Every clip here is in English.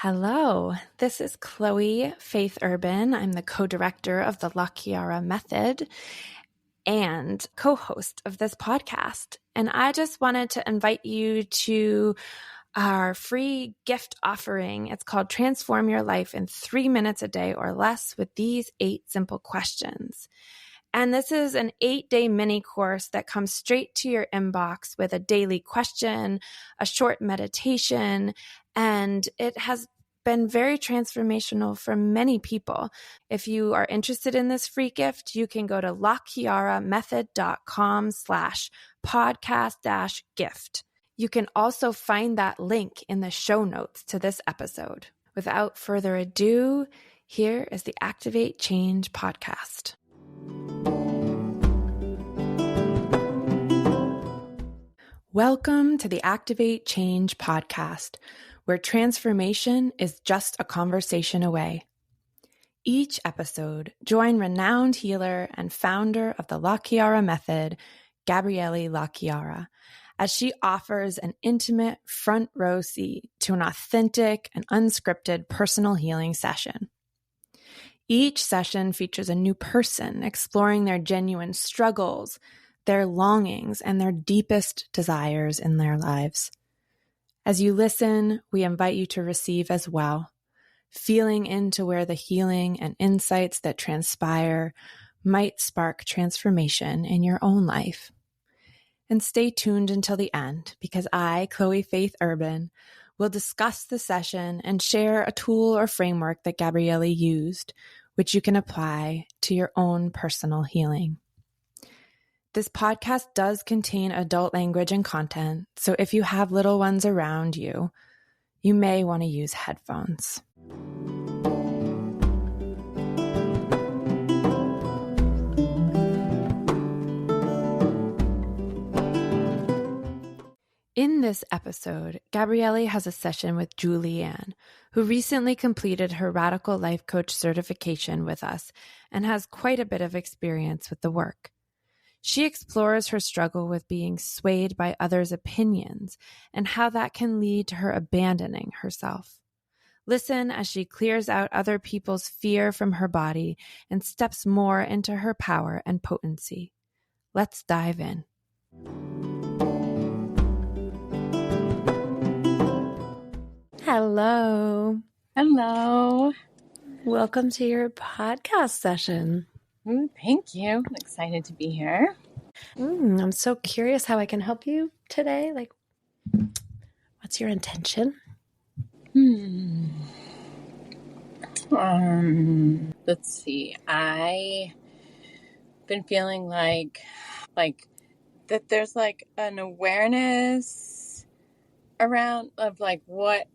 Hello, this is Chloe Faith Urban. I'm the co-director of the La Chiara Method and co-host of this podcast. And I just wanted to invite you to our free gift offering. It's called Transform Your Life in 3 minutes a day or less with these 8 simple questions. And this is an 8-day mini course that comes straight to your inbox with a daily question, a short meditation, and it has been very transformational for many people. If you are interested in this free gift, you can go to lachiaramethod.com/podcast-gift. You can also find that link in the show notes to this episode. Without further ado, here is the Activate Change podcast. Welcome to the Activate Change podcast, where transformation is just a conversation away. Each episode, join renowned healer and founder of the La Chiara Method, Gabrielli La Chiara, as she offers an intimate front row seat to an authentic and unscripted personal healing session. Each session features a new person exploring their genuine struggles, their longings, and their deepest desires in their lives. As you listen, we invite you to receive as well, feeling into where the healing and insights that transpire might spark transformation in your own life. And stay tuned until the end, because I, Chloe Faith Urban, will discuss the session and share a tool or framework that Gabrielli used, which you can apply to your own personal healing. This podcast does contain adult language and content, so if you have little ones around you, you may want to use headphones. In this episode, Gabrielli has a session with Julianne, who recently completed her Radical Life Coach certification with us and has quite a bit of experience with the work. She explores her struggle with being swayed by others' opinions and how that can lead to her abandoning herself. Listen as she clears out other people's fear from her body and steps more into her power and potency. Let's dive in. Hello. Hello. Welcome to your podcast session. Thank you. I'm excited to be here. I'm so curious how I can help you today. What's your intention? Let's see. I've been feeling like that there's an awareness around of what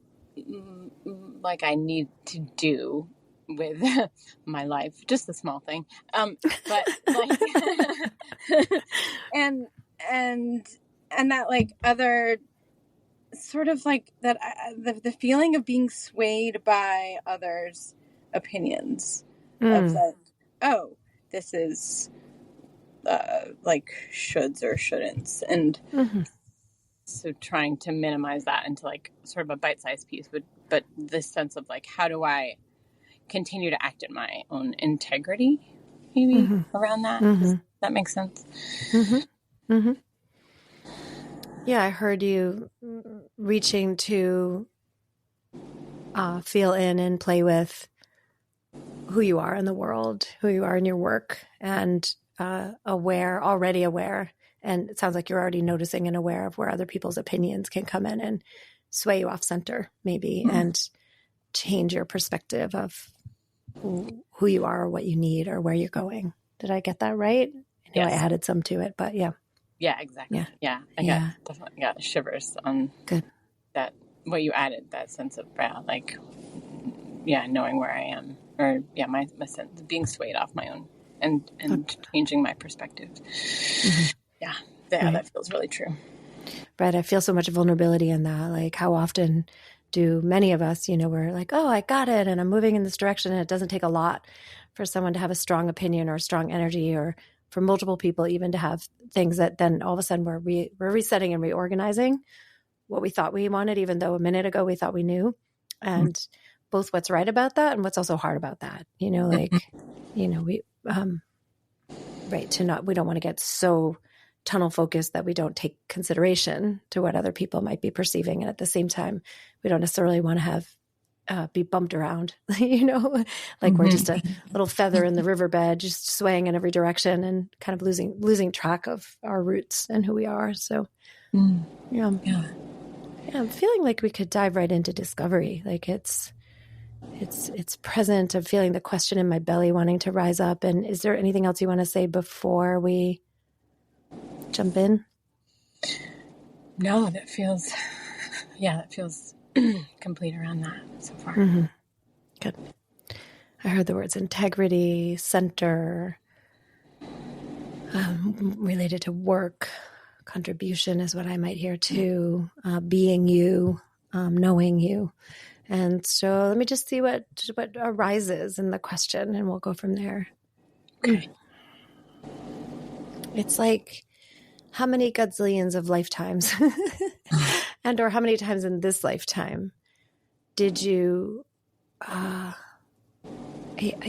I need to do with my life, just a small thing, but and that other sort of that the feeling of being swayed by others' opinions of oh, this is shoulds or shouldn'ts, and so trying to minimize that into sort of a bite-sized piece, but this sense of how do I continue to act in my own integrity, maybe around that. Does that make sense? Yeah, I heard you reaching to feel in and play with who you are in the world, who you are in your work, and already aware. And it sounds like you're already noticing and aware of where other people's opinions can come in and sway you off center, maybe, and change your perspective of who you are, or what you need, or where you're going. Did I get that right? I know I added some to it, but yeah. Yeah, exactly. Yeah. I definitely got shivers on that, what you added, that sense of, knowing where I am, or my sense of being swayed off my own and changing my perspective. That feels really true. Right. I feel so much vulnerability in that. How often do many of us, we're oh, I got it, and I'm moving in this direction, and it doesn't take a lot for someone to have a strong opinion or a strong energy, or for multiple people even to have things that then all of a sudden we're resetting and reorganizing what we thought we wanted, even though a minute ago we thought we knew. and both what's right about that and what's also hard about that, we, right. We don't want to get so tunnel focused that we don't take consideration to what other people might be perceiving. And at the same time, we don't necessarily want to have, be bumped around, like we're just a little feather in the riverbed, just swaying in every direction and kind of losing track of our roots and who we are. So, yeah, I'm feeling like we could dive right into discovery. Like it's present of feeling the question in my belly wanting to rise up. And is there anything else you want to say before we jump in? No, that feels complete around that so far. Good. I heard the words integrity, center, related to work, contribution is what I might hear too, being you, knowing you. And so let me just see what arises in the question, and we'll go from there. Okay. It's like, how many gazillions of lifetimes and or how many times in this lifetime did you, I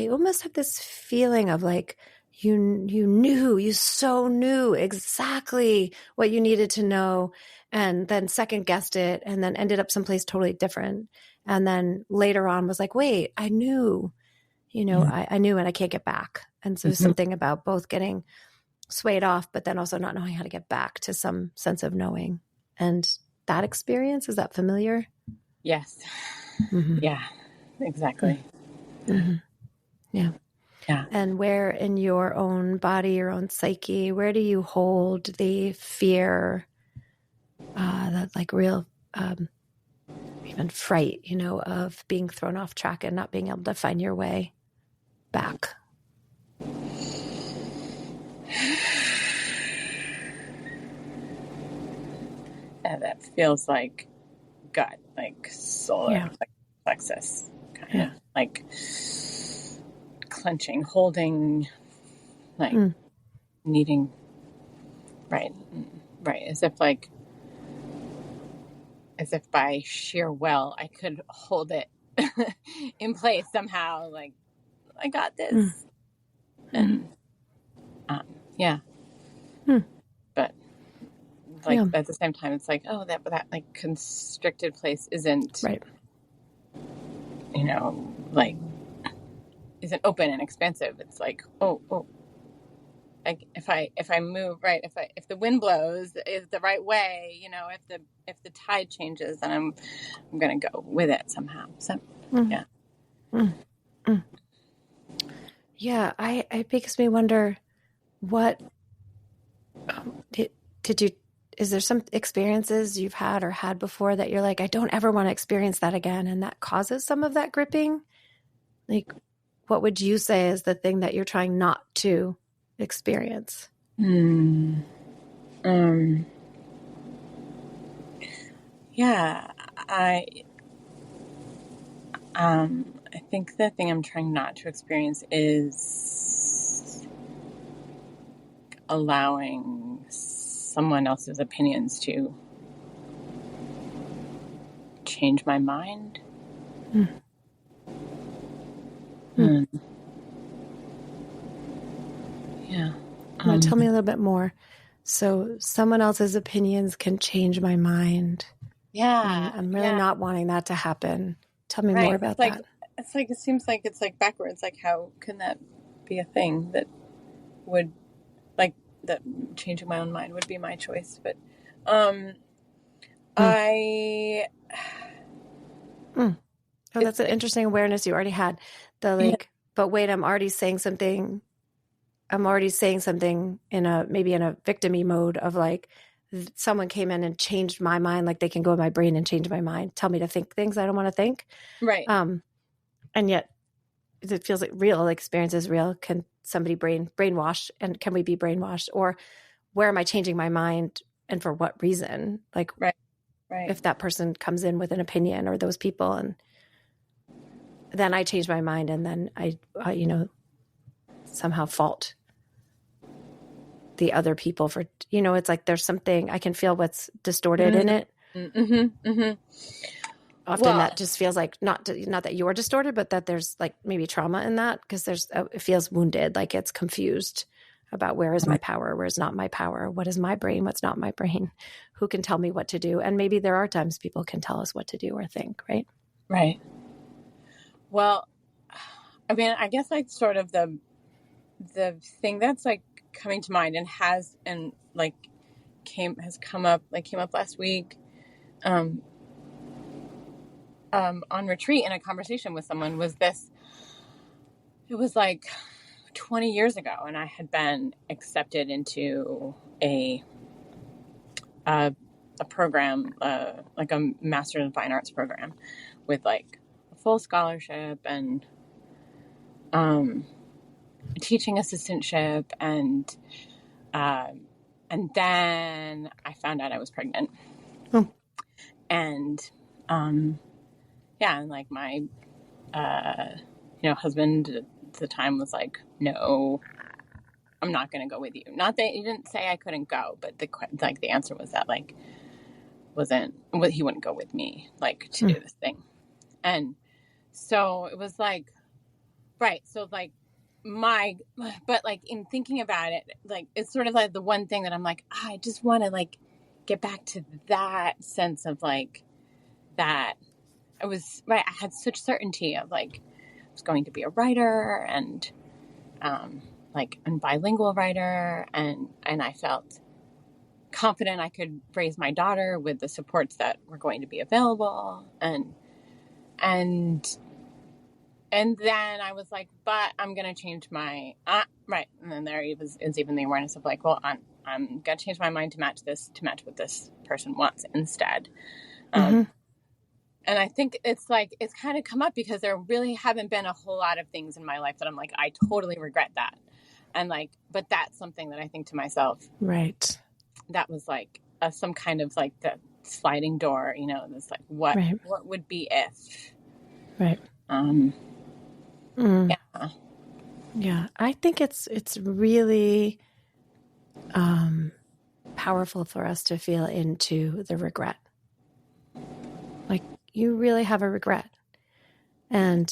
almost have this feeling of like, you so knew exactly what you needed to know, and then second guessed it, and then ended up someplace totally different. And then later on was like, wait, I knew, I knew, and I can't get back. And so something about both getting swayed off, but then also not knowing how to get back to some sense of knowing. And that experience, is that familiar? Yes. Yeah, exactly. Yeah. And where in your own body, your own psyche, where do you hold the fear, that like real, even fright, of being thrown off track and not being able to find your way back? Yeah, that feels like gut, like solar plexus, kind of like clenching, holding, like needing, right, as if by sheer will I could hold it in place somehow. Like, I got this, and but like at the same time, it's like, oh, that like constricted place isn't right. Like isn't open and expansive. It's like, oh, like if I move right, if the wind blows is the right way, if the tide changes, then I'm gonna go with it somehow. So Yeah, it makes me wonder, what did you? Is there some experiences you've had or had before that you're like, I don't ever want to experience that again, and that causes some of that gripping? Like, what would you say is the thing that you're trying not to experience? Yeah, I think the thing I'm trying not to experience is allowing someone else's opinions to change my mind. Yeah. Tell me a little bit more. So someone else's opinions can change my mind. Yeah. I'm really not wanting that to happen. Tell me more about that. It's like, it seems like it's like backwards. Like, how can that be a thing that would, like, that changing my own mind would be my choice? But, Oh, that's an interesting awareness you already had. But wait, I'm already saying something maybe in a victim-y mode of like, someone came in and changed my mind, like they can go in my brain and change my mind, tell me to think things I don't want to think. Right. And yet it feels like real experience is real. Can somebody brainwash, and can we be brainwashed? Or where am I changing my mind, and for what reason? Like, right. If that person comes in with an opinion, or those people, and then I change my mind, and then I somehow fault the other people for, it's like there's something I can feel what's distorted in it. often that just feels like not that you're distorted, but that there's like maybe trauma in that, because it feels wounded, like it's confused about where is my power, where's not my power, what is my brain, what's not my brain, who can tell me what to do. And maybe there are times people can tell us what to do or think, right? Right. Well, I mean, I guess like sort of the thing that's like coming to mind and came up last week, on retreat in a conversation with someone was this. It was like 20 years ago, and I had been accepted into a program, like a Master's in Fine Arts program with like a full scholarship and a teaching assistantship, and then I found out I was pregnant. Oh. And and like my husband at the time was like, no, I'm not going to go with you. Not that he didn't say I couldn't go, but the answer was that like he wouldn't go with me, like, to do this thing. And so it was like, right. So like but like in thinking about it, like it's sort of like the one thing that I'm like, I just want to like get back to that sense of like that I was right. I had such certainty of like I was going to be a writer and like a bilingual writer, and I felt confident I could raise my daughter with the supports that were going to be available, and then I was like, but I'm going to change my right. And then there is even the awareness of like, well, I'm going to change my mind to match what this person wants instead. And I think it's like, it's kind of come up because there really haven't been a whole lot of things in my life that I'm like, I totally regret that. And like, but that's something that I think to myself, right. That was like some kind of like the sliding door, it's like, what would be if, right. Yeah. I think it's really, powerful for us to feel into the regret. Like, you really have a regret. And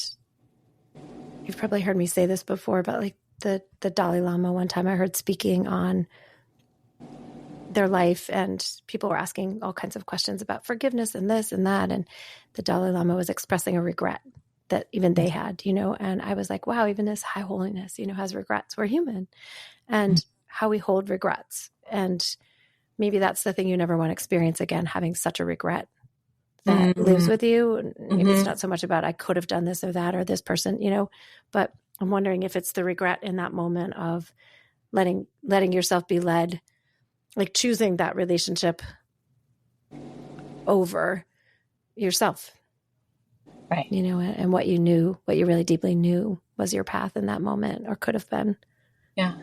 you've probably heard me say this before, but like the Dalai Lama, one time I heard speaking on their life, and people were asking all kinds of questions about forgiveness and this and that. And the Dalai Lama was expressing a regret that even they had, and I was like, wow, even this high holiness, has regrets. We're human, and how we hold regrets. And maybe that's the thing you never want to experience again, having such a regret that lives with you. Maybe it's not so much about I could have done this or that or this person, but I'm wondering if it's the regret in that moment of letting yourself be led, like choosing that relationship over yourself. Right. And what you really deeply knew was your path in that moment, or could have been. Yeah.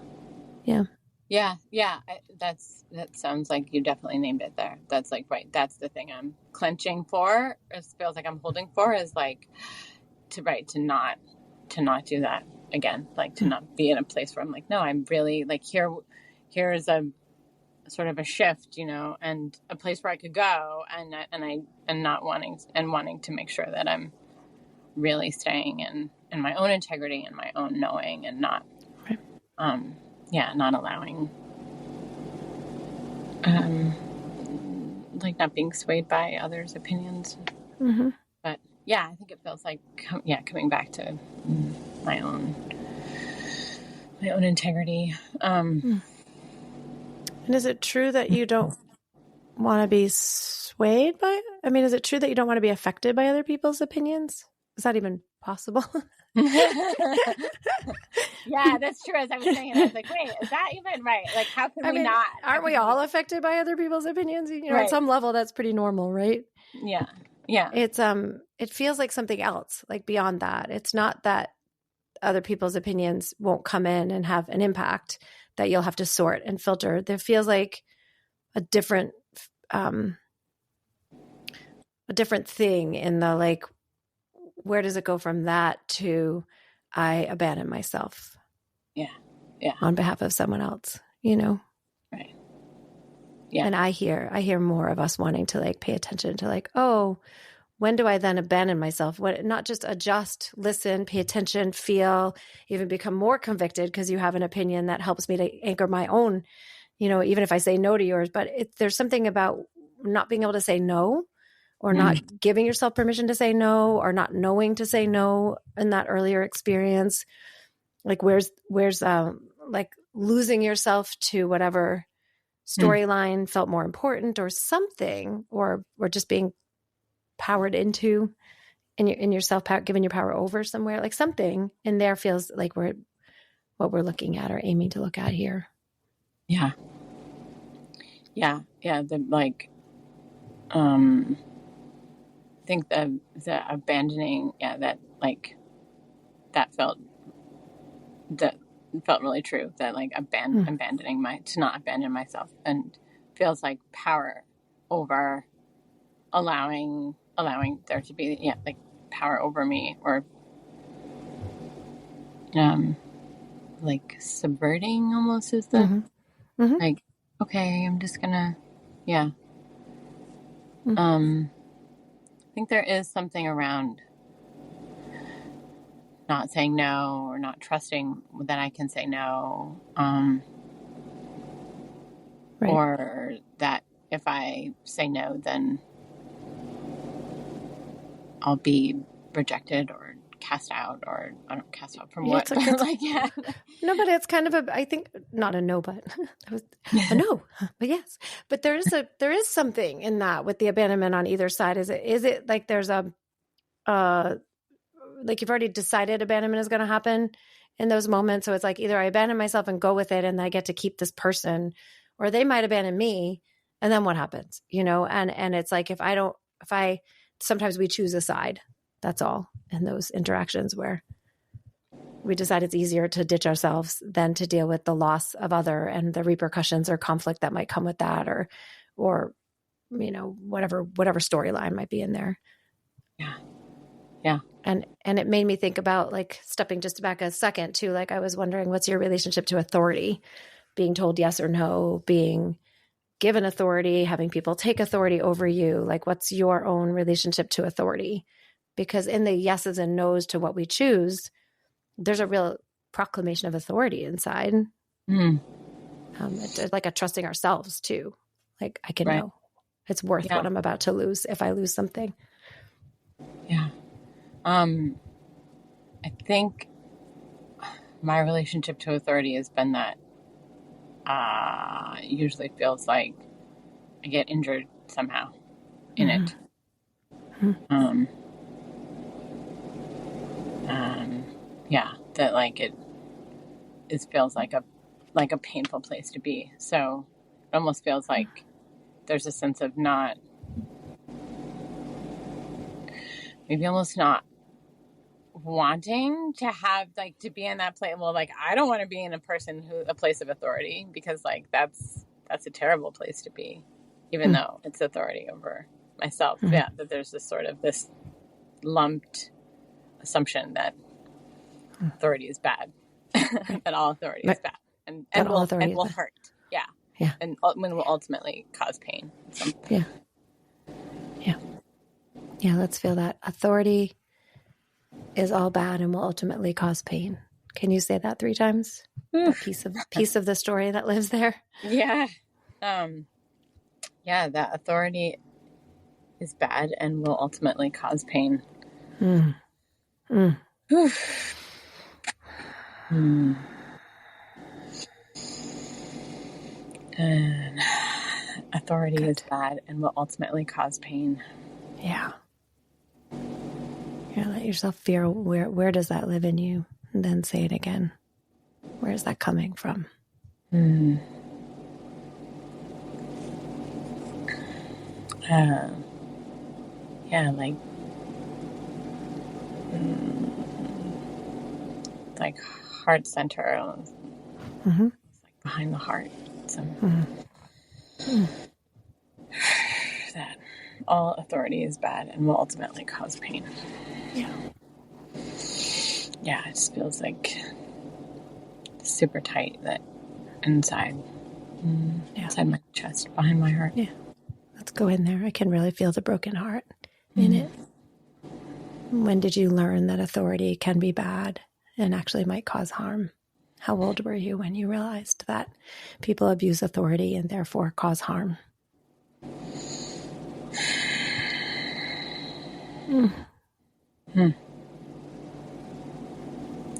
Yeah. Yeah. Yeah. That sounds like you definitely named it there. That's like, right. That's the thing I'm clenching for. It feels like I'm holding for is like to not do that again. Like to not be in a place where I'm like, no, I'm really like here's a sort of a shift, and a place where I could go and wanting to make sure that I'm really staying in my own integrity and my own knowing, and not, not allowing, like not being swayed by others' opinions. But yeah, I think it feels like, coming back to my own integrity. And is it true that you don't want to be swayed by? I mean, is it true that you don't want to be affected by other people's opinions? Is that even possible? Yeah, that's true. As I was saying, I was like, wait, is that even right? Like, how can we not? Aren't we all affected by other people's opinions? Right. At some level, that's pretty normal, right? Yeah. Yeah. It's, it feels like something else, like beyond that. It's not that other people's opinions won't come in and have an impact that you'll have to sort and filter. There feels like a different thing in the, like, where does it go from that to I abandon myself? Yeah. Yeah. On behalf of someone else, Right. Yeah. And I hear more of us wanting to like pay attention to like, oh, when do I then abandon myself? Not just adjust, listen, pay attention, feel, even become more convicted because you have an opinion that helps me to anchor my own, even if I say no to yours. But there's something about not being able to say no, or not giving yourself permission to say no, or not knowing to say no in that earlier experience. Like where's like losing yourself to whatever storyline felt more important or something, or just being powered into in yourself, giving your power over somewhere, like something in there feels like what we're looking at or aiming to look at here. Yeah. I think the abandoning, that felt really true, that like abandoning to not abandon myself, and feels like power over allowing there to be like power over me, or like subverting almost is the like, okay, I'm just gonna I think there is something around not saying no, or not trusting that I can say no, Right. or that if I say no, then I'll be rejected or cast out, or I don't cast out from what? No, but it's kind of I think not a no, but that was a no, but yes. But there is something in that with the abandonment on either side. Is it like there's a like you've already decided abandonment is going to happen in those moments. So it's like either I abandon myself and go with it and I get to keep this person, or they might abandon me. And then what happens, and it's like, sometimes we choose a side, that's all in those interactions where we decide it's easier to ditch ourselves than to deal with the loss of other and the repercussions or conflict that might come with that, or whatever storyline might be in there. Yeah. And it made me think about, like, stepping just back a second too. Like, I was wondering, what's your relationship to authority? Being told yes or no, being given authority, having people take authority over you. Like, what's your own relationship to authority? Because in the yeses and nos to what we choose, there's a real proclamation of authority inside. It's like a trusting ourselves too. Like, I can know it's worth what I'm about to lose if I lose something. Yeah. I think my relationship to authority has been that it usually feels like I get injured somehow in it. That like it feels like a painful place to be. So it almost feels like there's a sense of maybe almost not wanting to have, like, to be in that place. Well, like, I don't want to be in a place of authority, because like that's a terrible place to be, even though it's authority over myself. That there's this lumped assumption that authority is bad, that all authority is bad, and will hurt. Yeah. And will ultimately cause pain. Yeah. Let's feel that authority is all bad and will ultimately cause pain. Can you say that 3 times? A piece of the story that lives there. Yeah. That authority is bad and will ultimately cause pain. And authority is bad and will ultimately cause pain. Yeah. Let yourself feel where does that live in you, and then say it again. Where is that coming from? Like heart center, it's like behind the heart. That all authority is bad and will ultimately cause pain. It just feels like super tight, that inside inside my chest, behind my heart. Let's go in there. I can really feel the broken heart in it. When did you learn that authority can be bad and actually might cause harm? How old were you when you realized that people abuse authority and therefore cause harm?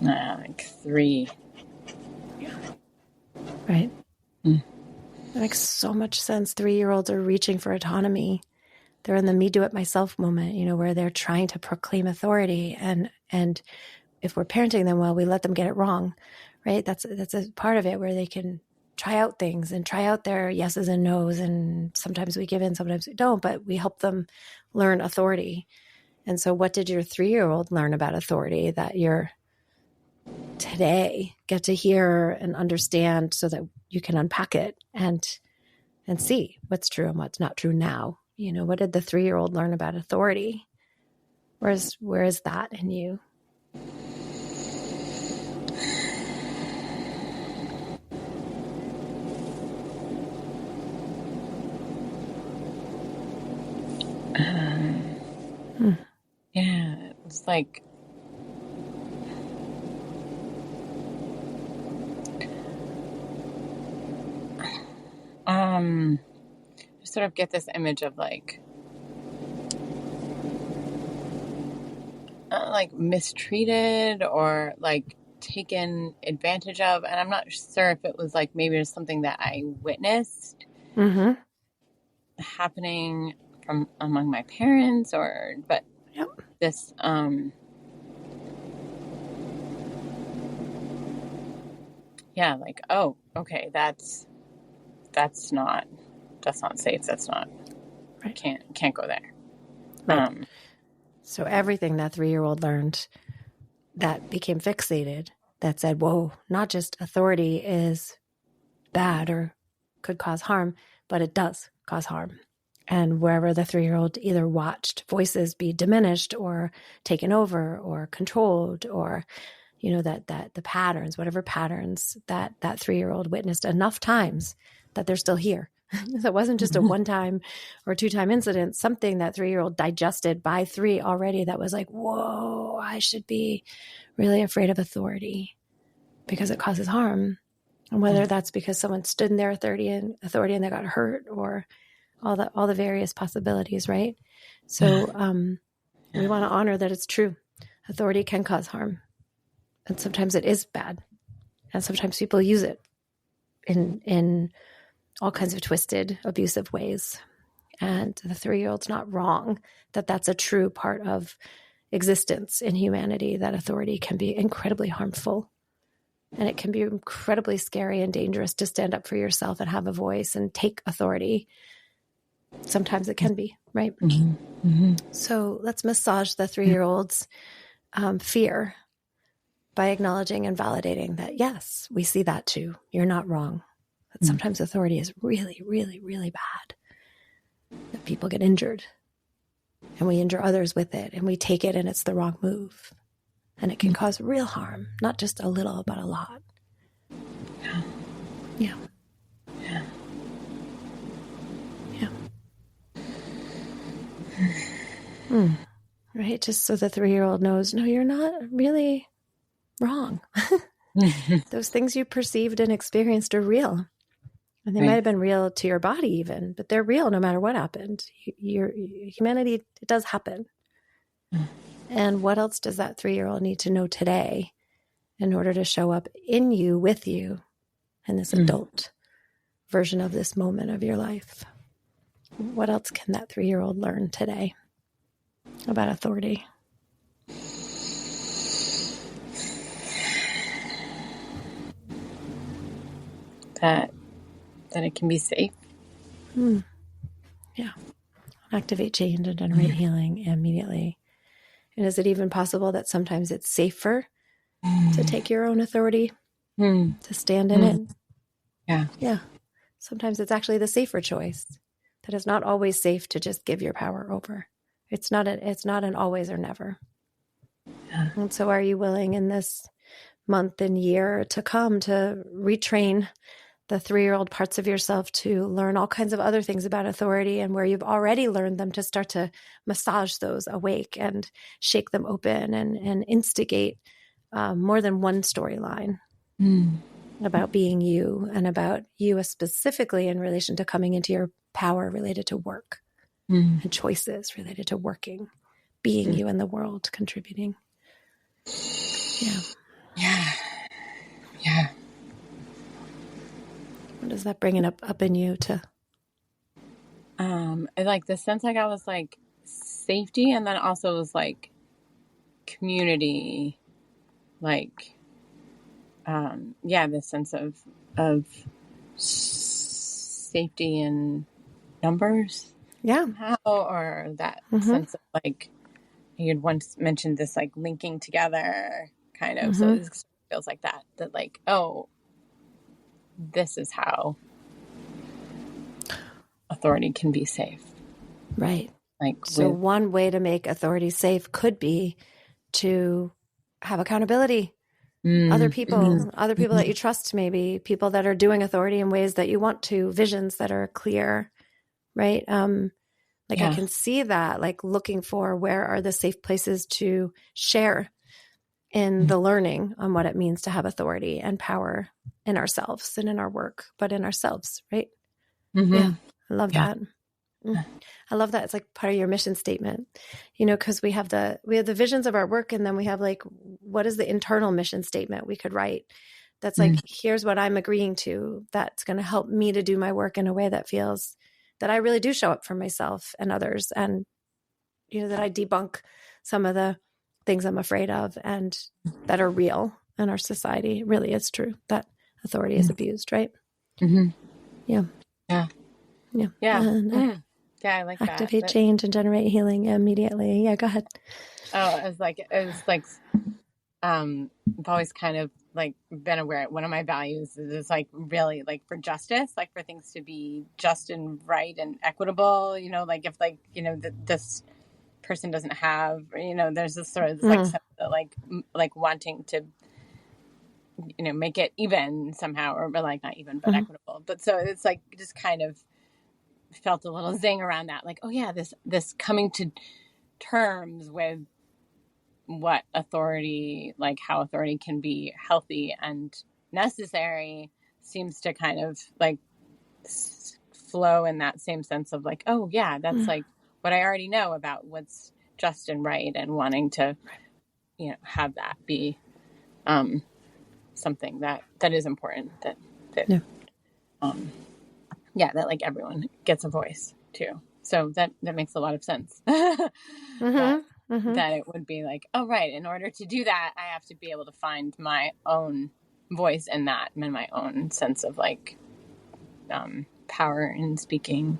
Like 3. Yeah. Right. That makes so much sense. 3-year-olds are reaching for autonomy. They're in the me do it myself moment, where they're trying to proclaim authority. And if we're parenting them well, we let them get it wrong, right? That's a part of it where they can try out things and try out their yeses and nos. And sometimes we give in, sometimes we don't, but we help them learn authority. And so what did your 3-year-old learn about authority that you're today get to hear and understand so that you can unpack it and see what's true and what's not true now? What did the 3-year-old learn about authority? Where is that in you? Yeah, it was like I sort of get this image of like mistreated or like taken advantage of, and I'm not sure if it was like maybe it was something that I witnessed happening from among my parents, but this like, oh, okay, that's not safe, that's not right. Can't go there. Right. So everything that 3-year-old learned that became fixated, that said, whoa, not just authority is bad or could cause harm, but it does cause harm. And wherever the 3-year-old either watched voices be diminished or taken over or controlled, or, that the patterns, whatever patterns that 3-year-old witnessed enough times that they're still here. So it wasn't just a 1-time or 2-time incident, something that 3-year-old digested by 3 already that was like, whoa, I should be really afraid of authority because it causes harm. And whether that's because someone stood in their authority and they got hurt, or all the various possibilities, right? So we want to honor that it's true. Authority can cause harm. And sometimes it is bad. And sometimes people use it in all kinds of twisted, abusive ways. And the 3-year-old's not wrong that that's a true part of existence in humanity, that authority can be incredibly harmful. And it can be incredibly scary and dangerous to stand up for yourself and have a voice and take authority. Sometimes it can be, right? So let's massage the 3-year-old's fear by acknowledging and validating that, yes, we see that too. You're not wrong. That sometimes authority is really, really, really bad. That people get injured and we injure others with it, and we take it and it's the wrong move. And it can cause real harm, not just a little, but a lot. Yeah. Right? Just so the 3-year-old knows, no, you're not really wrong. Those things you perceived and experienced are real. And they might have been real to your body even, but they're real no matter what happened. Your humanity, it does happen. And what else does that 3-year-old need to know today in order to show up in you, with you, in this adult version of this moment of your life? What else can that 3-year-old learn today about authority? That it can be safe. Yeah. Activate change and generate healing immediately. And is it even possible that sometimes it's safer to take your own authority, to stand in it? Yeah. Sometimes it's actually the safer choice. That it's not always safe to just give your power over. It's not an always or never. Yeah. And so are you willing in this month and year to come to retrain the 3-year-old parts of yourself to learn all kinds of other things about authority, and where you've already learned them to start to massage those awake and shake them open and instigate more than one storyline about being you, and about you specifically in relation to coming into your power related to work and choices related to working, being you in the world, contributing. Yeah. What is that bringing up in you to? Like the sense I got was like safety, and then also was like community, like, the sense of safety in numbers. Yeah. Or that sense of like, you'd once mentioned this like linking together kind of. So this feels like that like, oh, this is how authority can be safe. Right. Like, so one way to make authority safe could be to have accountability. Other people that you trust, maybe people that are doing authority in ways that you want to, visions that are clear, right? I can see that, like looking for where are the safe places to share in the learning on what it means to have authority and power in ourselves and in our work, but in ourselves, right? Yeah, I love that. I love that. It's like part of your mission statement, because we have the visions of our work, and then we have like, what is the internal mission statement we could write? That's like, here's what I'm agreeing to. That's going to help me to do my work in a way that feels that I really do show up for myself and others. And, that I debunk some of the things I'm afraid of and that are real in our society. Really, it's true that authority is abused, right? Yeah. And, I like activate that. change and generate healing immediately. Yeah, go ahead. I've always kind of like been aware. One of my values is like really like for justice, like for things to be just and right and equitable. Like if like this person doesn't have, there's this sort of like sense of, like wanting to, make it even somehow, or like not even but equitable. But so it's like just kind of felt a little zing around that, like, oh yeah, this coming to terms with what authority, like how authority can be healthy and necessary, seems to kind of like flow in that same sense of like, oh yeah, that's like what I already know about what's just and right, and wanting to have that be something that is important, that that like everyone gets a voice too. So that makes a lot of sense. That it would be like, oh, right, in order to do that, I have to be able to find my own voice in that, and my own sense of like power in speaking.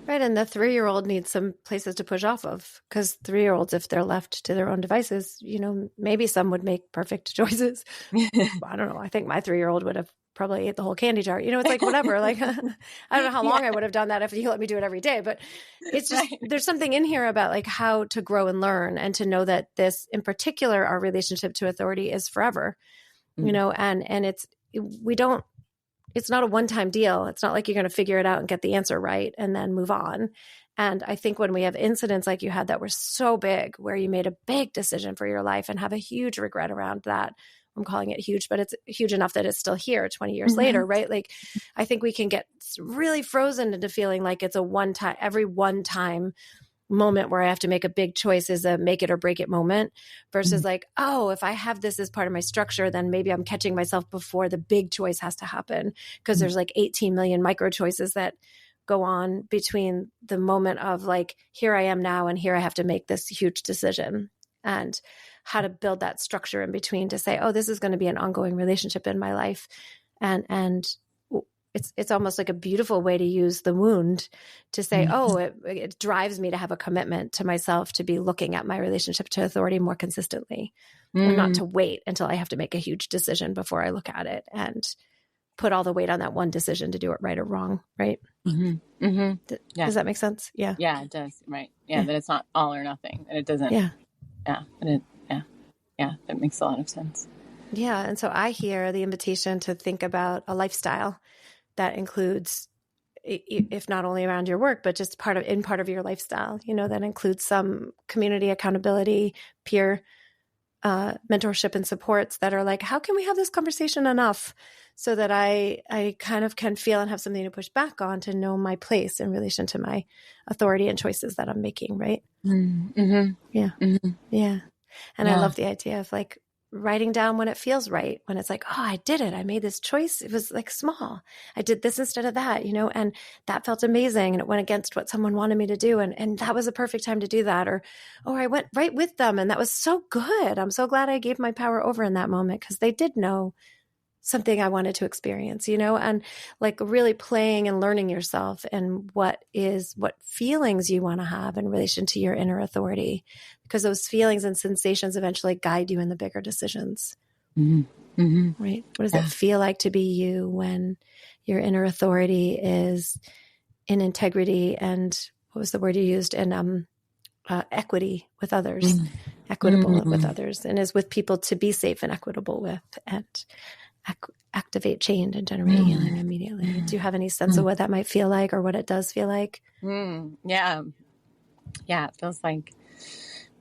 Right. And the 3-year-old needs some places to push off of, because 3-year-olds, if they're left to their own devices, maybe some would make perfect choices. I don't know. I think my 3-year-old would have probably ate the whole candy jar. It's like, whatever, like, I don't know how long I would have done that if you let me do it every day, but it's just, there's something in here about like how to grow and learn, and to know that this, in particular, our relationship to authority is forever, and it's not a one-time deal. It's not like you're going to figure it out and get the answer right and then move on. And I think when we have incidents like you had that were so big, where you made a big decision for your life and have a huge regret around that, I'm calling it huge, but it's huge enough that it's still here 20 years later, right? Like, I think we can get really frozen into feeling like it's every one-time moment where I have to make a big choice is a make it or break it moment, versus like, oh, if I have this as part of my structure, then maybe I'm catching myself before the big choice has to happen, because there's like 18 million micro choices that go on between the moment of like, here I am now, and here I have to make this huge decision, and how to build that structure in between to say, oh, this is going to be an ongoing relationship in my life. And it's almost like a beautiful way to use the wound to say, oh, it drives me to have a commitment to myself to be looking at my relationship to authority more consistently, or not to wait until I have to make a huge decision before I look at it and put all the weight on that one decision to do it right or wrong. Right. Does that make sense? Yeah. Yeah, it does. Right. Yeah. That it's not all or nothing, and it doesn't. Yeah. That makes a lot of sense. Yeah. And so I hear the invitation to think about a lifestyle that includes, if not only around your work, but just part of your lifestyle, that includes some community accountability, peer mentorship and supports that are like, how can we have this conversation enough so that I kind of can feel and have something to push back on to know my place in relation to my authority and choices that I'm making. Right. Mm-hmm. Yeah. Mm-hmm. Yeah. And Yeah. I love the idea of like writing down when it feels right, when it's like, oh, I did it. I made this choice. It was like small. I did this instead of that, and that felt amazing. And it went against what someone wanted me to do. And that was a perfect time to do that. Or I went right with them. And that was so good. I'm so glad I gave my power over in that moment because they did know something I wanted to experience, and like really playing and learning yourself and what feelings you want to have in relation to your inner authority, because those feelings and sensations eventually guide you in the bigger decisions. Mm-hmm. Mm-hmm. Right. What does it feel like to be you when your inner authority is in integrity and what was the word you used? And equity with others, equitable with others, and is with people to be safe and equitable with, and activate change and generate healing immediately. Do you have any sense of what that might feel like or what it does feel like? Yeah. Yeah. It feels like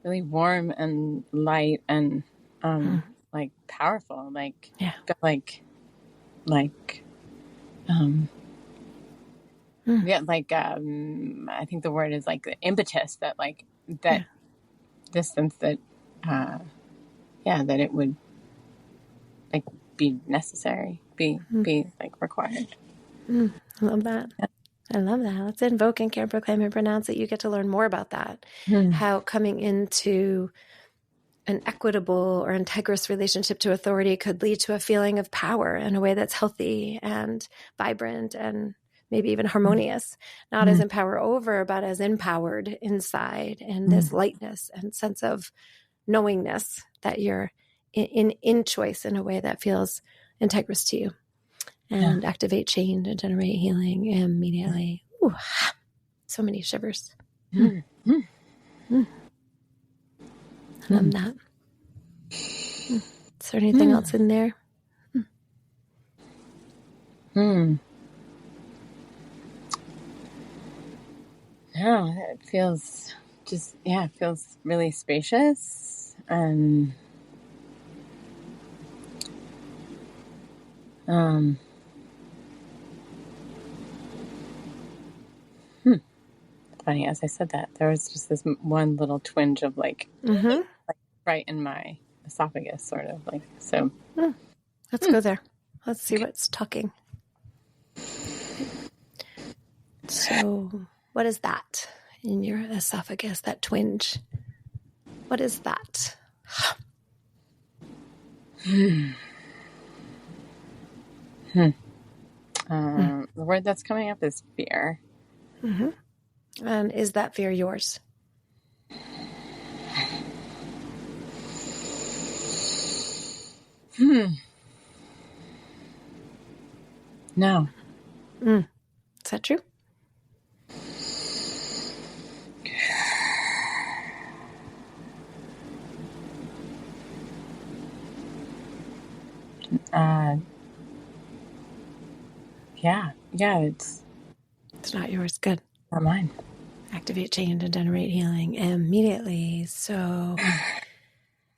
really warm and light and, like powerful, like, Yeah. I think the word is like the impetus that this sense that, that it would like be necessary, be like required. I love that. Yeah. I love that. Let's invoke and care, proclaim and pronounce that you get to learn more about that. How coming into an equitable or integrous relationship to authority could lead to a feeling of power in a way that's healthy and vibrant and maybe even harmonious, not as empower over, but as empowered inside, and this lightness and sense of knowingness that you're in choice in a way that feels integrous to you, and activate change and generate healing immediately. Ooh, so many shivers. I love that. Is there anything else in there? No, it feels really spacious and funny, as I said that, there was just this one little twinge of like right in my esophagus, sort of like, so. Let's go there. Let's see what's talking. So what is that in your esophagus, that twinge? What is that? The word that's coming up is fear. And is that fear yours? No. Is that true? Yeah, it's not yours. Good. not mine. Activate change and generate healing immediately. So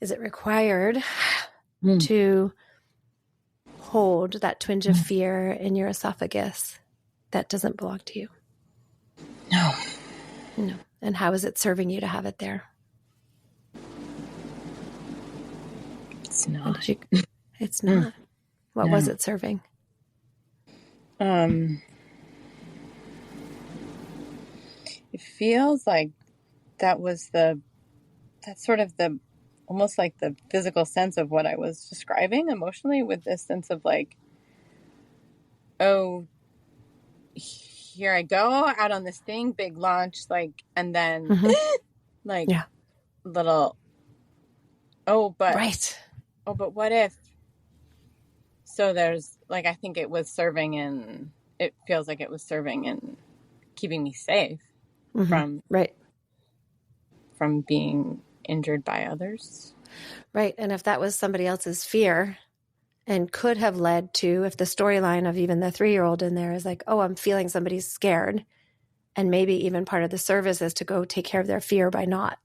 is it required to hold that twinge of fear in your esophagus that doesn't belong to you? No. And how is it serving you to have it there? It's not. It's not. What was it serving? It feels like that's sort of the, almost like the physical sense of what I was describing emotionally, with this sense of like, oh, here I go out on this thing, big launch, like, and then little, but what if? So there's like, I think it feels like it was serving in keeping me safe from being injured by others. Right. And if that was somebody else's fear, and could have led to, if the storyline of even the 3-year-old in there is like, oh, I'm feeling somebody's scared. And maybe even part of the service is to go take care of their fear by not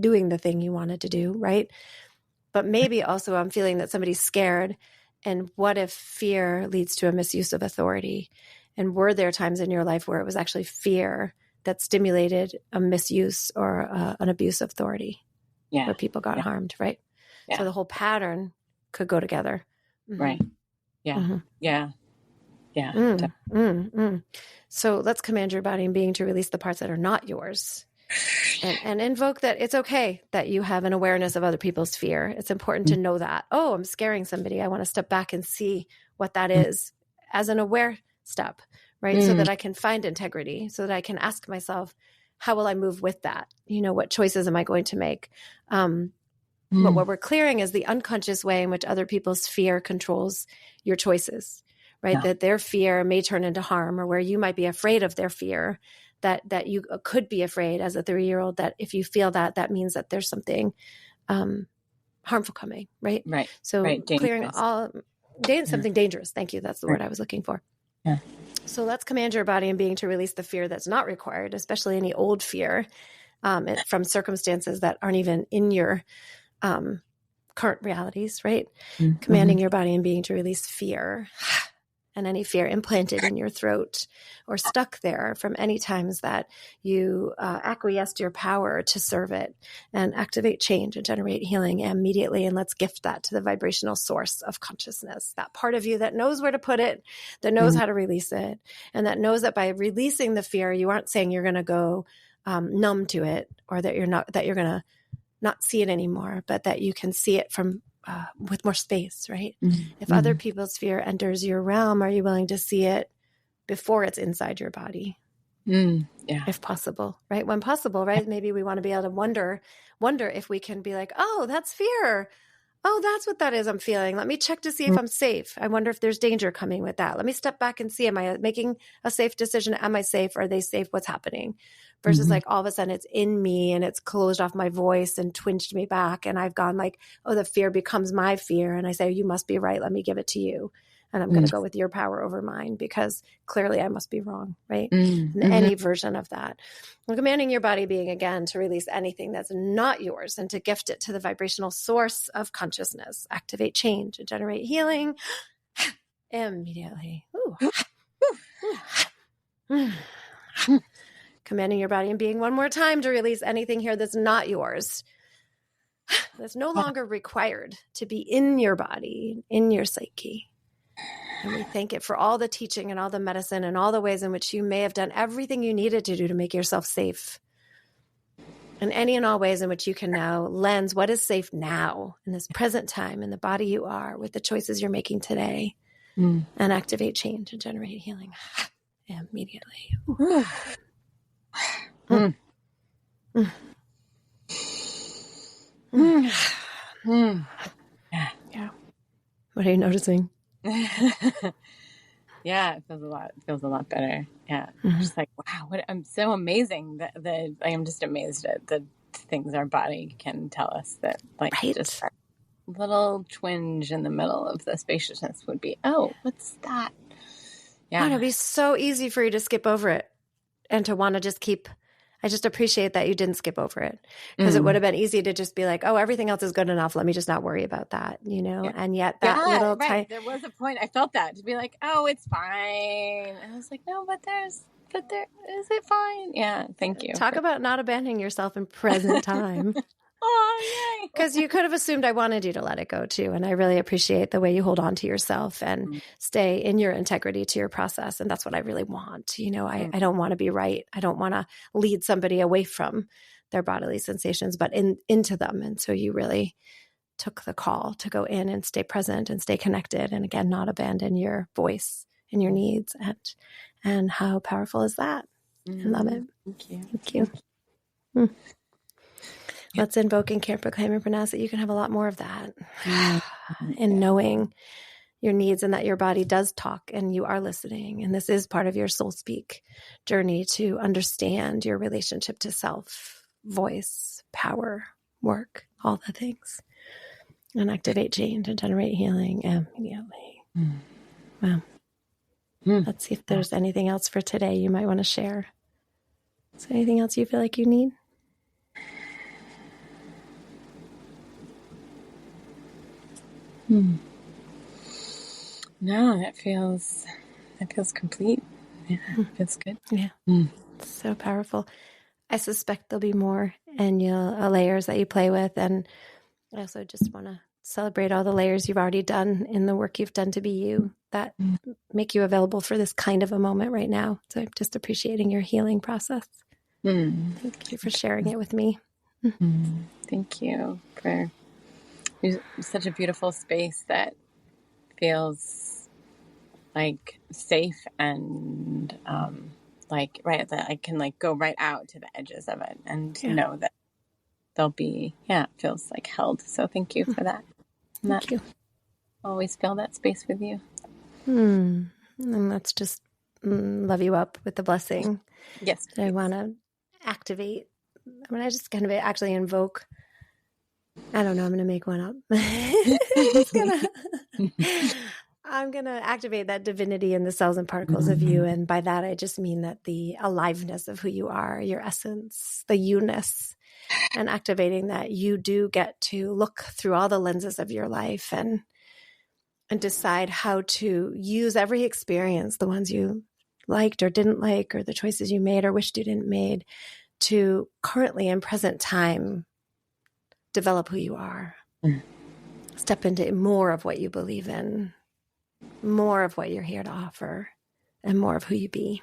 doing the thing you wanted to do, right? But maybe also I'm feeling that somebody's scared. And what if fear leads to a misuse of authority? And were there times in your life where it was actually fear that stimulated a misuse or an abuse of authority, where people got harmed, right? So the whole pattern could go together. Right. Yeah. Yeah. So let's command your body and being to release the parts that are not yours, and invoke that it's okay that you have an awareness of other people's fear. It's important to know that, oh, I'm scaring somebody. I want to step back and see what that is as an aware step, right? So that I can find integrity, so that I can ask myself, how will I move with that? What choices am I going to make? But what we're clearing is the unconscious way in which other people's fear controls your choices, right? That their fear may turn into harm, or where you might be afraid of their fear, that you could be afraid as a 3-year-old, that if you feel that means that there's something harmful coming, right? Right. So clearing something dangerous. Thank you. That's the word I was looking for. Yeah. So let's command your body and being to release the fear that's not required, especially any old fear from circumstances that aren't even in your current realities, right? Commanding your body and being to release fear and any fear implanted in your throat or stuck there from any times that you acquiesced your power to serve it, and activate change and generate healing immediately. And let's gift that to the vibrational source of consciousness, that part of you that knows where to put it, that knows how to release it, and that knows that by releasing the fear, you aren't saying you're going to go numb to it, or that you're going to not see it anymore, but that you can see it from with more space, right? If other people's fear enters your realm, are you willing to see it before it's inside your body? If possible, right? When possible, right? Maybe we want to be able to wonder if we can be like, oh, that's fear. Oh, that's what that is I'm feeling. Let me check to see if I'm safe. I wonder if there's danger coming with that. Let me step back and see, am I making a safe decision? Am I safe? Are they safe? What's happening? Versus like all of a sudden it's in me and it's closed off my voice and twinged me back. And I've gone like, oh, the fear becomes my fear. And I say, you must be right. Let me give it to you. And I'm going to go with your power over mine, because clearly I must be wrong, right? And any version of that. Well, commanding your body being, again, to release anything that's not yours and to gift it to the vibrational source of consciousness. Activate change and generate healing immediately. Commanding your body and being one more time to release anything here that's not yours, that's no longer required to be in your body, in your psyche. And we thank it for all the teaching and all the medicine and all the ways in which you may have done everything you needed to do to make yourself safe. And any and all ways in which you can now lens what is safe now in this present time, in the body you are, with the choices you're making today, and activate change and generate healing immediately. Yeah. What are you noticing? Yeah, it feels a lot better. Yeah. Just like, wow, I'm so amazing that I am just amazed at the things our body can tell us, that like just that little twinge in the middle of the spaciousness would be, oh, what's that? Yeah. Oh, it'd be so easy for you to skip over it and to want to just keep. I just appreciate that you didn't skip over it, because it would have been easy to just be like, oh, everything else is good enough. Let me just not worry about that, Yeah. And yet that little time. There was a point I felt that, to be like, oh, it's fine. And I was like, no, but is it fine? Yeah. Thank you. Talk about not abandoning yourself in present time. Oh, yay. Because you could have assumed I wanted you to let it go too. And I really appreciate the way you hold on to yourself and stay in your integrity to your process. And that's what I really want. I don't want to be right. I don't want to lead somebody away from their bodily sensations, but into them. And so you really took the call to go in and stay present and stay connected. And again, not abandon your voice and your needs. And how powerful is that? I love it. Thank you. Let's invoke and care, proclaim, and pronounce that you can have a lot more of that. And knowing your needs, and that your body does talk and you are listening. And this is part of your soul speak journey to understand your relationship to self, voice, power, work, all the things. and activate change and generate healing immediately. Wow. Let's see if there's anything else for today you might want to share. Is there anything else you feel like you need? No, it feels complete. Yeah, it feels good. Yeah. It's so powerful. I suspect there'll be more and layers that you play with. And I also just want to celebrate all the layers you've already done in the work you've done to be you that make you available for this kind of a moment right now. So I'm just appreciating your healing process. Thank you for sharing it with me. Thank you for such a beautiful space that feels like safe and right, that I can like go right out to the edges of it and know that they'll be, it feels like held. So thank you for that. Thank you. Always fill that space with you. And let's just love you up with the blessing. Yes. I want to activate. I just kind of actually invoke. I don't know. I'm going to make one up. I'm going to activate that divinity in the cells and particles of you. And by that, I just mean that the aliveness of who you are, your essence, the you-ness, and activating that you do get to look through all the lenses of your life and decide how to use every experience, the ones you liked or didn't like, or the choices you made or wished you didn't made, to currently in present time develop who you are. Step into more of what you believe in, more of what you're here to offer, and more of who you be.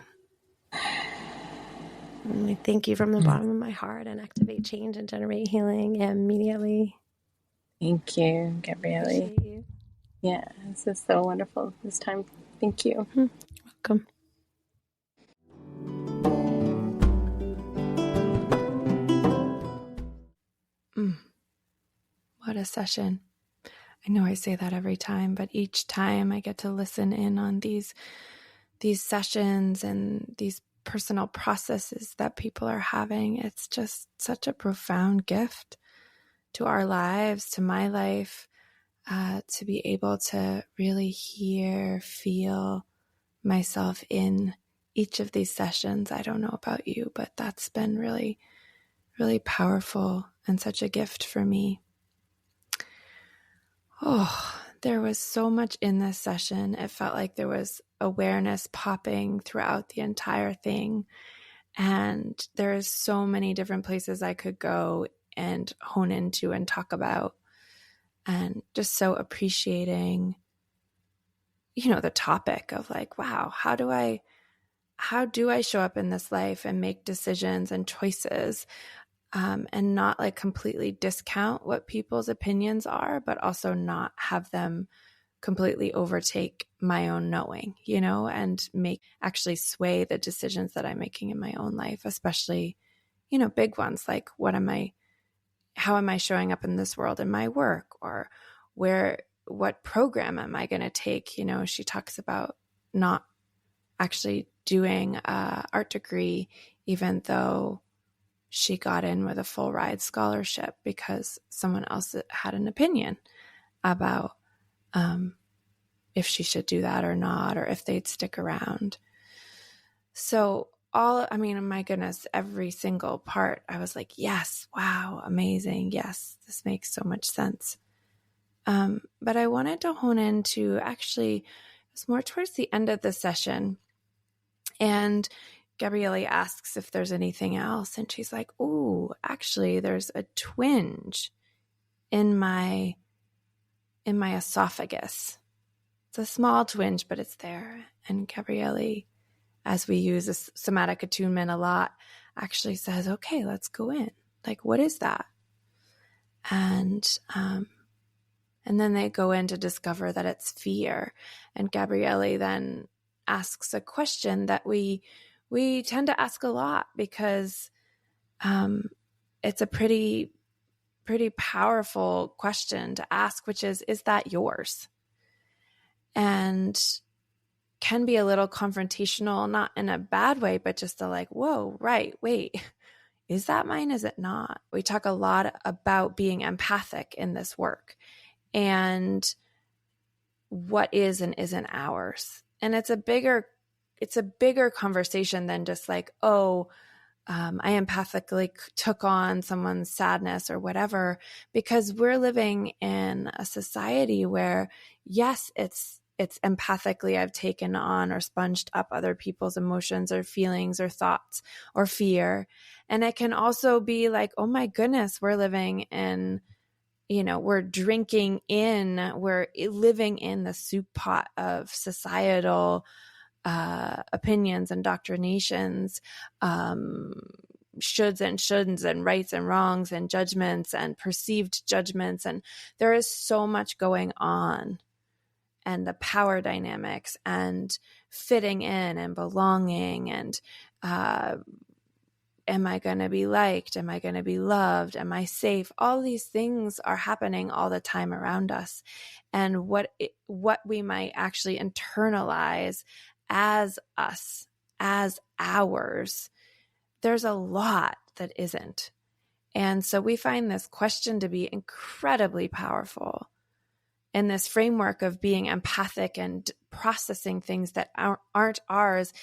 And I thank you from the bottom of my heart and activate change and generate healing immediately. Thank you, Gabrielli. You. Yeah, this is so wonderful this time. Thank you. Welcome. What a session. I know I say that every time, but each time I get to listen in on these sessions and these personal processes that people are having, it's just such a profound gift to our lives, to my life, to be able to really hear, feel myself in each of these sessions. I don't know about you, but that's been really, really powerful and such a gift for me. Oh, there was so much in this session. It felt like there was awareness popping throughout the entire thing. And there's so many different places I could go and hone into and talk about. And just so appreciating, the topic of like, wow, how do I show up in this life and make decisions and choices, and not like completely discount what people's opinions are, but also not have them completely overtake my own knowing, and actually sway the decisions that I'm making in my own life, especially, big ones like how am I showing up in this world in my work, or what program am I going to take? She talks about not actually doing an art degree, even though she got in with a full ride scholarship because someone else had an opinion about if she should do that or not, or if they'd stick around. So my goodness, every single part, I was like, yes, wow, amazing. Yes, this makes so much sense. But I wanted to hone into, actually, it was more towards the end of the session. And Gabrielli asks if there's anything else. And she's like, oh, actually, there's a twinge in my esophagus. It's a small twinge, but it's there. And Gabrielli, as we use this somatic attunement a lot, actually says, okay, let's go in. Like, what is that? And then they go in to discover that it's fear. And Gabrielli then asks a question that we tend to ask a lot because it's a pretty powerful question to ask, which is that yours? And can be a little confrontational, not in a bad way, but just like, whoa, right, wait, is that mine? Is it not? We talk a lot about being empathic in this work. and what is and isn't ours. And it's a bigger conversation than just like, oh, I empathically took on someone's sadness or whatever, because we're living in a society where, yes, it's empathically I've taken on or sponged up other people's emotions or feelings or thoughts or fear. And it can also be like, oh my goodness, we're living in, we're drinking in, we're living in the soup pot of societal opinions and indoctrinations, shoulds and shouldn'ts and rights and wrongs and judgments and perceived judgments. And there is so much going on, and the power dynamics and fitting in and belonging and am I going to be liked? Am I going to be loved? Am I safe? All these things are happening all the time around us. And what we might actually internalize as us, as ours, there's a lot that isn't. And so we find this question to be incredibly powerful. And this framework of being empathic and processing things that aren't ours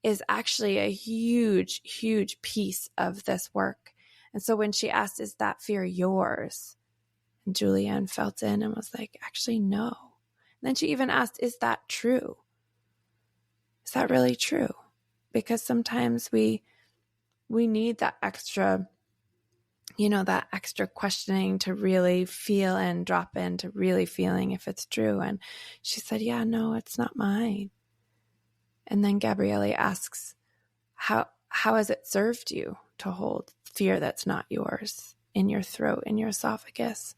is actually a huge, huge piece of this work. And so when she asked, is that fear yours? And Julianne felt in and was like, actually, no. And then she even asked, is that true? Is that really true? Because sometimes we need that extra, that extra questioning to really feel and drop into really feeling if it's true. And she said, yeah, no, it's not mine. And then Gabrielli asks, how has it served you to hold fear that's not yours in your throat, in your esophagus?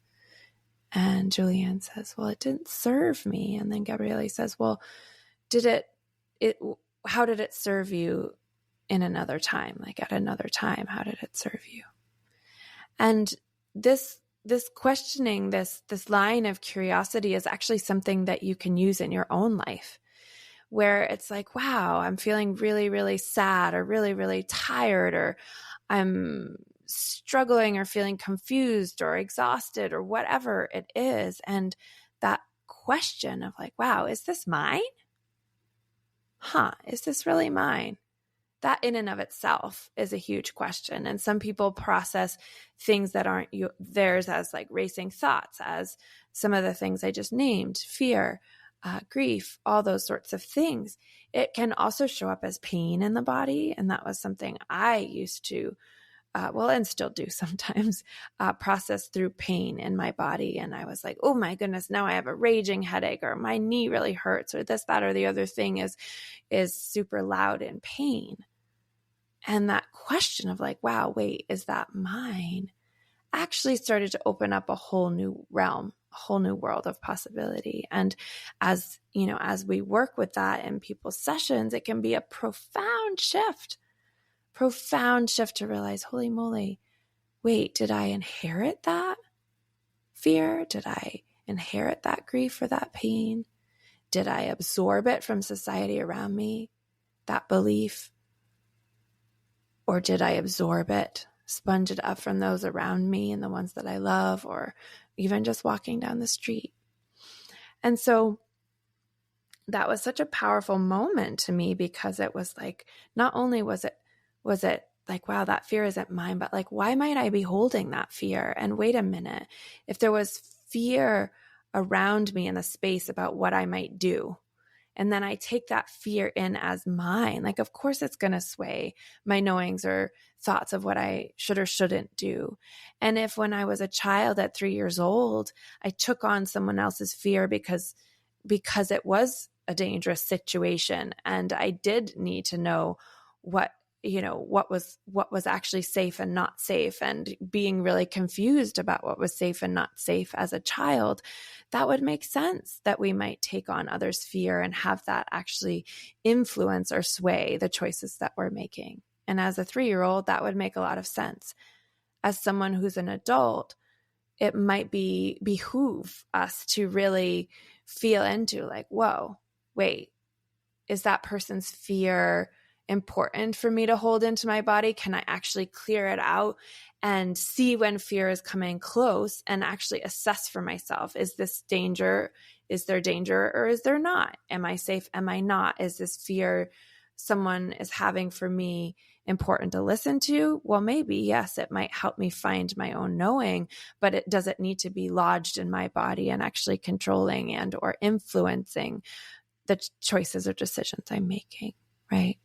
And Julianne says, well, it didn't serve me. And then Gabrielli says, well, how did it serve you in another time? Like at another time, how did it serve you? And this questioning, this line of curiosity is actually something that you can use in your own life, where it's like, wow, I'm feeling really, really sad or really, really tired, or I'm struggling or feeling confused or exhausted or whatever it is. And that question of like, wow, is this mine? Is this really mine? That in and of itself is a huge question. And some people process things that aren't theirs as like racing thoughts, as some of the things I just named, fear, grief, all those sorts of things. It can also show up as pain in the body. And that was something I used to, and still do sometimes, process through pain in my body. And I was like, oh my goodness, now I have a raging headache, or my knee really hurts, or this, that, or the other thing is super loud in pain. And that question of like, wow, wait, is that mine? Actually started to open up a whole new realm, a whole new world of possibility. And as we work with that in people's sessions, it can be a profound shift to realize, holy moly, wait, did I inherit that fear? Did I inherit that grief or that pain? Did I absorb it from society around me, that belief? Or did I absorb it, sponge it up from those around me and the ones that I love, or even just walking down the street? And so that was such a powerful moment to me, because it was like, not only was it like, wow, that fear isn't mine, but like, why might I be holding that fear? And wait a minute, if there was fear around me in the space about what I might do, and then I take that fear in as mine, like, of course it's going to sway my knowings or thoughts of what I should or shouldn't do. And if when I was a child at 3 years old, I took on someone else's fear because it was a dangerous situation, and I did need to know what was actually safe and not safe, and being really confused about what was safe and not safe as a child, that would make sense that we might take on others' fear and have that actually influence or sway the choices that we're making. And as a 3-year-old, that would make a lot of sense. As someone who's an adult, it might behoove us to really feel into like, whoa, wait, is that person's fear important for me to hold into my body? Can I actually clear it out and see when fear is coming close and actually assess for myself? Is this danger? Is there danger or is there not? Am I safe? Am I not? Is this fear someone is having for me important to listen to? Well, maybe, yes, it might help me find my own knowing, but it doesn't need to be lodged in my body and actually controlling and or influencing the choices or decisions I'm making, right?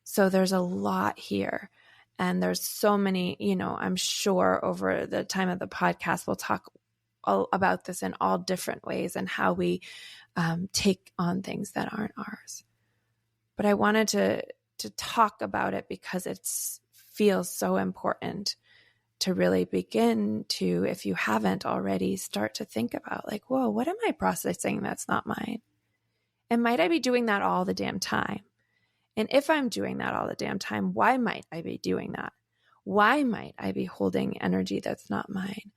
So there's a lot here. And there's so many, I'm sure over the time of the podcast, we'll talk all about this in all different ways and how we take on things that aren't ours. But I wanted to talk about it because it feels so important to really begin to, if you haven't already, start to think about like, whoa, what am I processing that's not mine? And might I be doing that all the damn time? And if I'm doing that all the damn time, why might I be doing that? Why might I be holding energy that's not mine?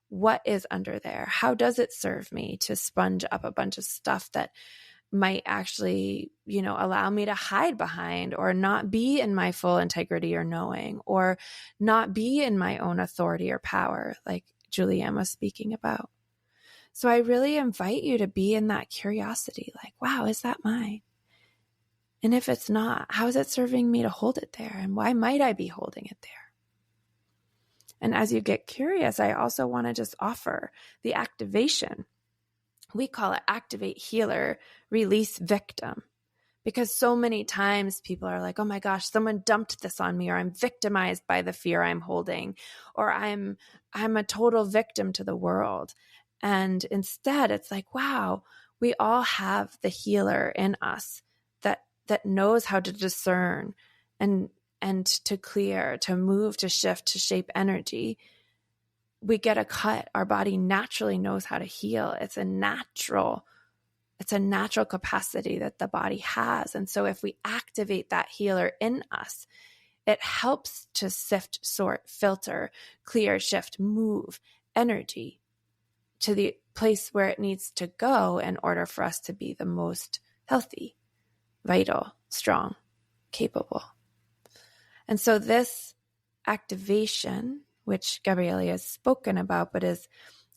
What is under there? How does it serve me to sponge up a bunch of stuff that might actually, allow me to hide behind or not be in my full integrity or knowing, or not be in my own authority or power, like Julianne was speaking about. So I really invite you to be in that curiosity, like, wow, is that mine? And if it's not, how is it serving me to hold it there? And why might I be holding it there? And as you get curious, I also want to just offer the activation. We call it activate, healer, release, victim. Because so many times people are like, oh my gosh, someone dumped this on me, or I'm victimized by the fear I'm holding, or I'm a total victim to the world. And instead it's like, wow, we all have the healer in us that knows how to discern and to clear, to move, to shift, to shape energy. We get a cut. Our body naturally knows how to heal. It's a natural capacity that the body has. And so if we activate that healer in us, it helps to sift, sort, filter, clear, shift, move energy to the place where it needs to go in order for us to be the most healthy, vital, strong, capable. And so this activation, which Gabrielli has spoken about, but is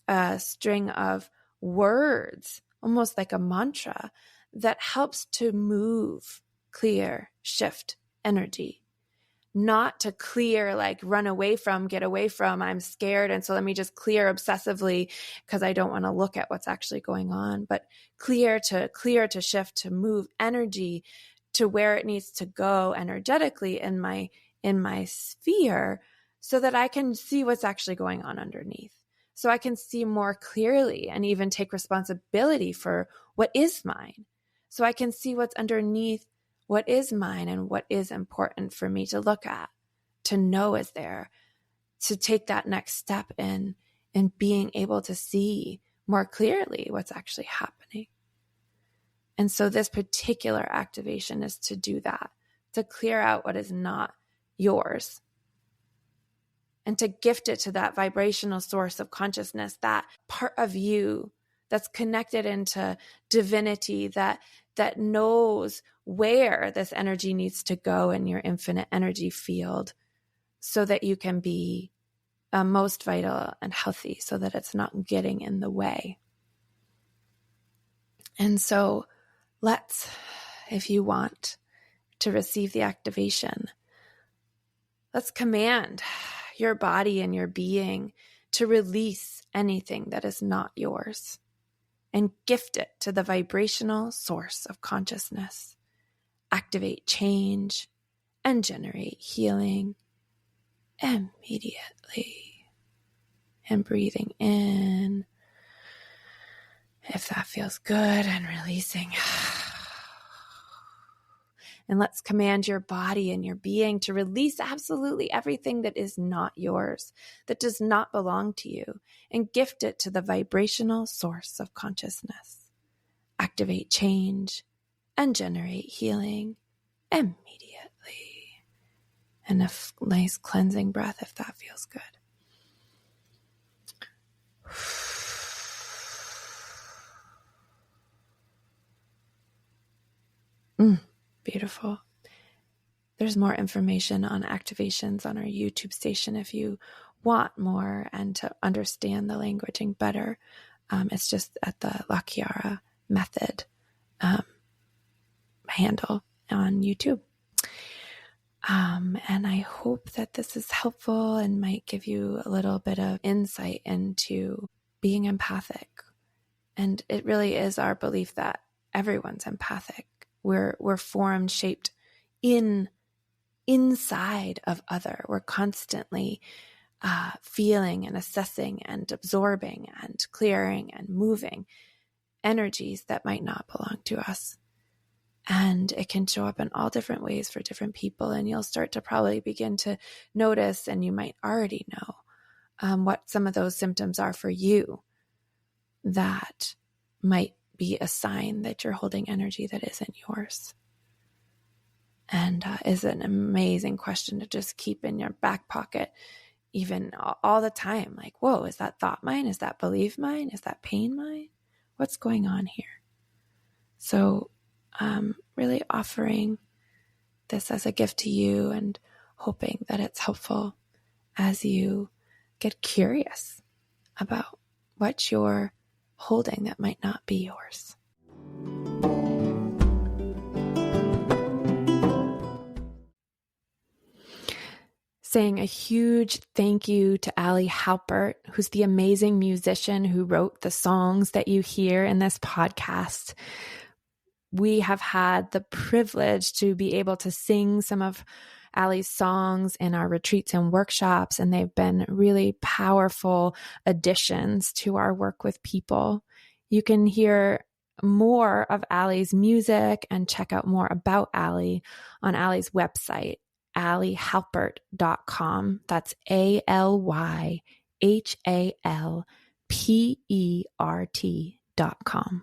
a string of words, almost like a mantra, that helps to move, clear, shift energy. Not to clear, like run away from, get away from, I'm scared, and so let me just clear obsessively because I don't want to look at what's actually going on, but clear to shift, to move energy to where it needs to go energetically in my sphere, so that I can see what's actually going on underneath. So I can see more clearly and even take responsibility for what is mine. So I can see what's underneath what is mine and what is important for me to look at, to know is there, to take that next step in being able to see more clearly what's actually happening. And so this particular activation is to do that, to clear out what is not yours, and to gift it to that vibrational source of consciousness, that part of you that's connected into divinity, that knows where this energy needs to go in your infinite energy field, so that you can be most vital and healthy, so that it's not getting in the way. And so let's, if you want to receive the activation, let's command your body and your being to release anything that is not yours and gift it to the vibrational source of consciousness. Activate change and generate healing immediately. And breathing in, if that feels good, and releasing. And let's command your body and your being to release absolutely everything that is not yours, that does not belong to you, and gift it to the vibrational source of consciousness. Activate change and generate healing immediately. And a nice cleansing breath if that feels good. Beautiful. there's more information on activations on our YouTube station if you want more and to understand the languaging better. It's just at the La Chiara Method handle on YouTube. And I hope that this is helpful and might give you a little bit of insight into being empathic. And it really is our belief that everyone's empathic. We're formed, shaped inside of other. We're constantly feeling and assessing and absorbing and clearing and moving energies that might not belong to us. And it can show up in all different ways for different people. And you'll start to probably begin to notice, and you might already know what some of those symptoms are for you that might be a sign that you're holding energy that isn't yours. And is an amazing question to just keep in your back pocket, even all the time. Like, whoa, is that thought mine? Is that belief mine? Is that pain mine? What's going on here? So really offering this as a gift to you and hoping that it's helpful as you get curious about what you're holding that might not be yours. Saying a huge thank you to Ali Halpert, who's the amazing musician who wrote the songs that you hear in this podcast. We have had the privilege to be able to sing some of Ali's songs in our retreats and workshops, and they've been really powerful additions to our work with people. You can hear more of Ali's music and check out more about Ali on Ali's website, alihalpert.com. That's ALYHALPERT.com.